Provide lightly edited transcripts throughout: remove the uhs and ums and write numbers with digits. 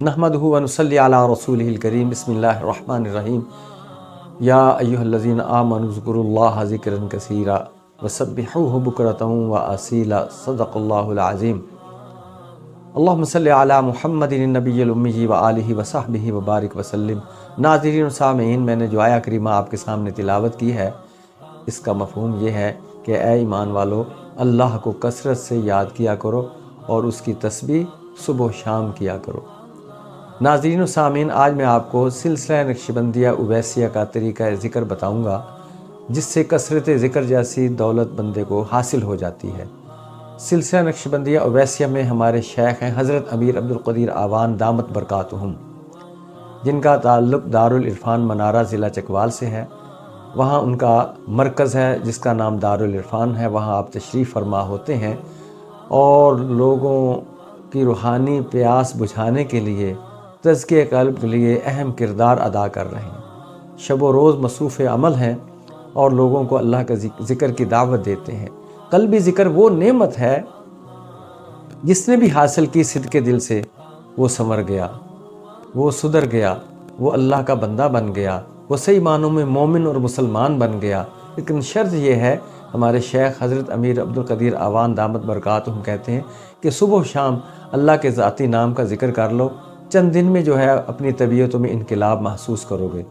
نحمدہ و نصلی علی رسولہ الکریم بسم اللہ الرحمن الرحیم یا ایہا الذین آمنوا اذکروا اللہ ذکرا کثیرا وسبحوہ بکرۃ و اصیلا صدق اللہ العظیم۔ اللہم صلی علی محمد النبی الامی و آلہ و صحبہ وبارک وسلم۔ ناظرین و سامعین، میں نے جو آیہ کریمہ آپ کے سامنے تلاوت کی ہے، اس کا مفہوم یہ ہے کہ اے ایمان والو، اللہ کو کثرت سے یاد کیا کرو اور اس کی تسبیح صبح و شام کیا کرو۔ ناظرین و سامعین، آج میں آپ کو سلسلہ نقشبندیہ اویسیہ کا طریقہ ذکر بتاؤں گا، جس سے کثرت ذکر جیسی دولت بندے کو حاصل ہو جاتی ہے۔ سلسلہ نقشبندیہ اویسیہ میں ہمارے شیخ ہیں حضرت امیر عبدالقدیر آوان دامت برکاتہم، جن کا تعلق دارالعرفان منارہ ضلع چکوال سے ہے۔ وہاں ان کا مرکز ہے جس کا نام دارالعرفان ہے۔ وہاں آپ تشریف فرما ہوتے ہیں اور لوگوں کی روحانی پیاس بجھانے کے لیے، تزکیہ قلب کے لیے اہم کردار ادا کر رہے ہیں۔ شب و روز مصروف عمل ہیں اور لوگوں کو اللہ کا ذکر کی دعوت دیتے ہیں۔ قلبی ذکر وہ نعمت ہے جس نے بھی حاصل کی صدقے دل سے، وہ سنور گیا، وہ سدھر گیا، وہ اللہ کا بندہ بن گیا، وہ صحیح معنوں میں مومن اور مسلمان بن گیا۔ لیکن شرط یہ ہے، ہمارے شیخ حضرت امیر عبدالقدیر آوان دامت برکاتہم کہتے ہیں کہ صبح و شام اللہ کے ذاتی نام کا ذکر کر لو، چند دن میں جو ہے اپنی طبیعتوں میں انقلاب محسوس کرو گے۔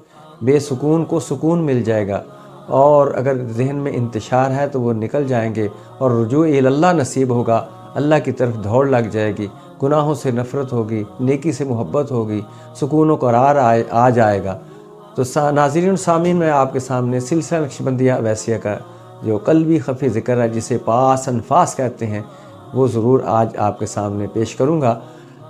بے سکون کو سکون مل جائے گا، اور اگر ذہن میں انتشار ہے تو وہ نکل جائیں گے، اور رجوع اللہ نصیب ہوگا، اللہ کی طرف دوڑ لگ جائے گی، گناہوں سے نفرت ہوگی، نیکی سے محبت ہوگی، سکون و قرار آ جائے گا۔ تو ناظرین و سامعین، میں آپ کے سامنے سلسلہ نقشبندیہ اویسیہ کا جو قلبی خفی ذکر ہے، جسے پاس انفاس کہتے ہیں، وہ ضرور آج آپ کے سامنے پیش کروں گا۔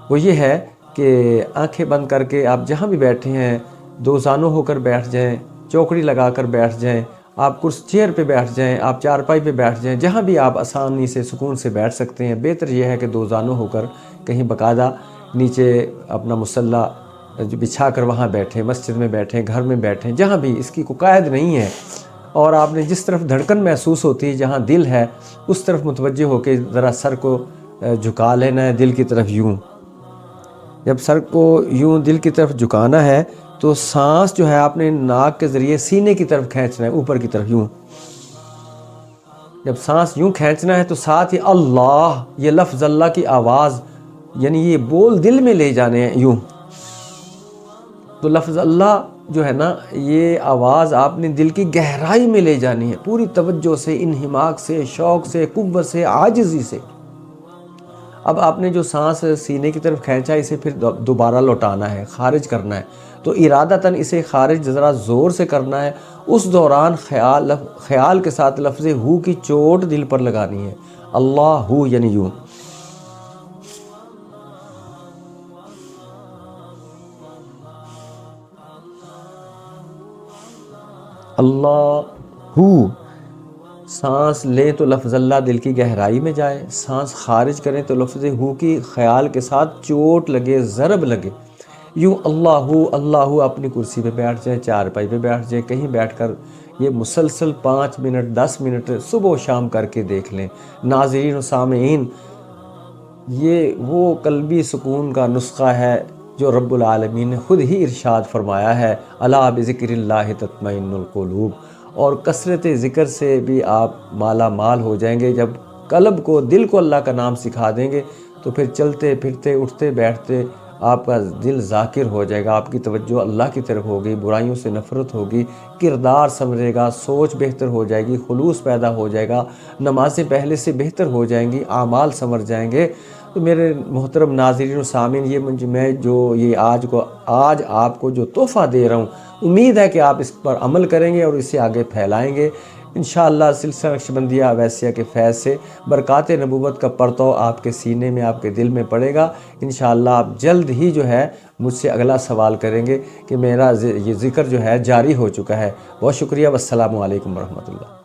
وہ یہ ہے کہ آنکھیں بند کر کے آپ جہاں بھی بیٹھے ہیں، دو زانو ہو کر بیٹھ جائیں، چوکڑی لگا کر بیٹھ جائیں، آپ چیئر پہ بیٹھ جائیں، آپ چارپائی پہ بیٹھ جائیں، جہاں بھی آپ آسانی سے سکون سے بیٹھ سکتے ہیں۔ بہتر یہ ہے کہ دو زانو ہو کر کہیں باقاعدہ نیچے اپنا مصلی جو بچھا کر وہاں بیٹھیں، مسجد میں بیٹھیں، گھر میں بیٹھیں، جہاں بھی، اس کی کوئی قید نہیں ہے۔ اور آپ نے جس طرف دھڑکن محسوس ہوتی ہے، جہاں دل ہے، اس طرف متوجہ ہو کے ذرا سر کو جھکا لینا ہے دل کی طرف یوں۔ جب سر کو یوں دل کی طرف جھکانا ہے تو سانس جو ہے آپ نے ناک کے ذریعے سینے کی طرف کھینچنا ہے، اوپر کی طرف یوں۔ جب سانس یوں کھینچنا ہے تو ساتھ ہی اللہ، یہ لفظ اللہ کی آواز، یعنی یہ بول دل میں لے جانے ہیں یوں۔ تو لفظ اللہ جو ہے نا، یہ آواز آپ نے دل کی گہرائی میں لے جانی ہے، پوری توجہ سے، انہماک سے، شوق سے، قوت سے، عاجزی سے۔ اب آپ نے جو سانس سینے کی طرف کھینچا، اسے پھر دوبارہ لوٹانا ہے، خارج کرنا ہے۔ تو ارادتاً اسے خارج ذرا زور سے کرنا ہے۔ اس دوران خیال کے ساتھ لفظ ہو کی چوٹ دل پر لگانی ہے، اللہ ہو، یعنی یوں۔ اللہ ہو، سانس لیں تو لفظ اللہ دل کی گہرائی میں جائے، سانس خارج کریں تو لفظ ہو کی خیال کے ساتھ چوٹ لگے، ضرب لگے، یوں اللہ ہو۔ اپنی کرسی پہ بیٹھ جائیں، چارپائی پہ بیٹھ جائیں، کہیں بیٹھ کر یہ مسلسل 5 منٹ 10 منٹ صبح و شام کر کے دیکھ لیں۔ ناظرین و سامعین، یہ وہ قلبی سکون کا نسخہ ہے جو رب العالمین نے خود ہی ارشاد فرمایا ہے، الا بذکر اللہ تطمئن القلوب۔ اور کثرت ذکر سے بھی آپ مالا مال ہو جائیں گے۔ جب قلب کو، دل کو اللہ کا نام سکھا دیں گے تو پھر چلتے پھرتے، اٹھتے بیٹھتے آپ کا دل ذاکر ہو جائے گا، آپ کی توجہ اللہ کی طرف ہوگی، برائیوں سے نفرت ہوگی، کردار سنورے گا، سوچ بہتر ہو جائے گی، خلوص پیدا ہو جائے گا، نمازیں پہلے سے بہتر ہو جائیں گی، اعمال سنور جائیں گے۔ تو میرے محترم ناظرین و سامعین، میں جو آج آپ کو جو تحفہ دے رہا ہوں، امید ہے کہ آپ اس پر عمل کریں گے اور اسے آگے پھیلائیں گے انشاءاللہ۔ سلسلہ نقشبندیہ اویسیہ کے فیض سے برکات نبوت کا پرتو آپ کے سینے میں، آپ کے دل میں پڑے گا انشاءاللہ۔ آپ جلد ہی جو ہے مجھ سے اگلا سوال کریں گے کہ میرا یہ ذکر جو ہے جاری ہو چکا ہے۔ بہت شکریہ، والسلام علیکم ورحمۃ اللہ۔